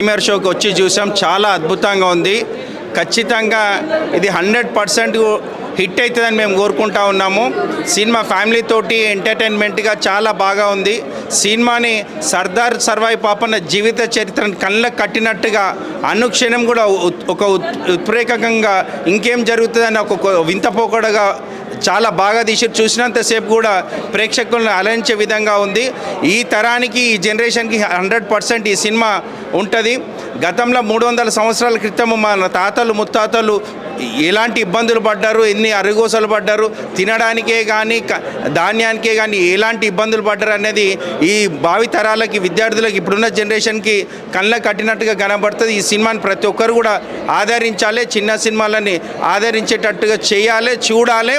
Premier షోకి వచ్చి చూసాం. చాలా అద్భుతంగా ఉంది. ఖచ్చితంగా ఇది 100% హిట్ అవుతుందని మేము కోరుకుంటా ఉన్నాము. సినిమా ఫ్యామిలీ తోటి ఎంటర్టైన్మెంట్గా చాలా బాగా ఉంది. సినిమాని సర్దార్ సర్వాయి పాపన్న జీవిత చరిత్రను కళ్ళకు కట్టినట్టుగా అనుక్షణం కూడా ఒక ఉత్ప్రేరకంగా ఇంకేం జరుగుతుందని ఒక వింత పోకడగా చాలా బాగా తీసి చూసినంతసేపు కూడా ప్రేక్షకులను అలరించే విధంగా ఉంది. ఈ తరానికి ఈ జనరేషన్కి 100% ఈ సినిమా ఉంటుంది. గతంలో 300 సంవత్సరాల క్రితం మన తాతలు ముత్తాతలు ఎలాంటి ఇబ్బందులు పడ్డారు, ఎన్ని అరుగోసలు పడ్డారు, తినడానికే కానీ ధాన్యానికే కానీ ఎలాంటి ఇబ్బందులు పడ్డారు అనేది ఈ భావితరాలకి విద్యార్థులకు ఇప్పుడున్న జనరేషన్కి కళ్ళ కట్టినట్టుగా కనబడుతుంది. ఈ సినిమాని ప్రతి ఒక్కరు కూడా ఆదరించాలి. చిన్న సినిమాలని ఆదరించేటట్టుగా చేయాలి, చూడాలి.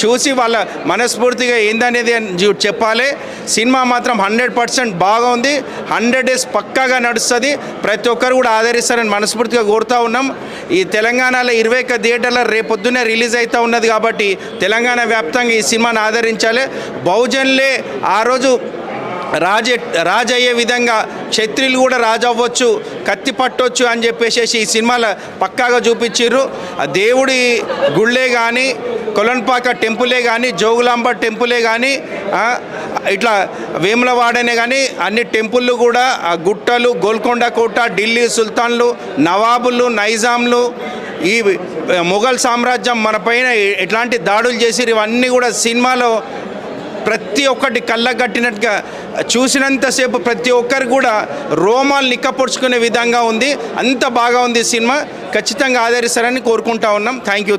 చూసి వాళ్ళ మనస్ఫూర్తిగా ఏందనేది చెప్పాలి. సినిమా మాత్రం 100% బాగా ఉంది. 100 డేస్ పక్కాగా నడుస్తుంది. ప్రతి ఒక్కరు కూడా ఆదరిస్తారని మనస్ఫూర్తిగా కోరుతూ ఉన్నాం. ఈ తెలంగాణలో 21 థియేటర్లో రేపొద్దునే రిలీజ్ అవుతూ ఉన్నది కాబట్టి తెలంగాణ వ్యాప్తంగా ఈ సినిమాని ఆదరించాలి. బహుజనులే ఆ రోజు రాజు అయ్యే విధంగా క్షత్రియులు కూడా రాజు అవ్వచ్చు, కత్తి పట్టవచ్చు అని చెప్పేసి ఈ సినిమాలో పక్కాగా చూపించారు. దేవుడి గుళ్ళే కానీ, కొలన్పాక టెంపులే కానీ, జోగులాంబ టెంపులే కానీ, ఇట్లా వేములవాడనే కానీ అన్ని టెంపుళ్ళు కూడా గుట్టలు, గోల్కొండ కోట, ఢిల్లీ సుల్తాన్లు, నవాబులు, నైజాంలు, ఈ మొఘల్ సామ్రాజ్యం మన పైన ఎట్లాంటి దాడులు చేసి ఇవన్నీ కూడా సినిమాలో ప్రతి ఒక్కటి కళ్ళగట్టినట్టుగా చూసినంతసేపు ప్రతి ఒక్కరు కూడా రోమాలు నిక్కపొడుచుకునే విధంగా ఉంది. అంత బాగా ఉంది సినిమా. ఖచ్చితంగా ఆదరిస్తారని కోరుకుంటా ఉన్నాం. Thank you.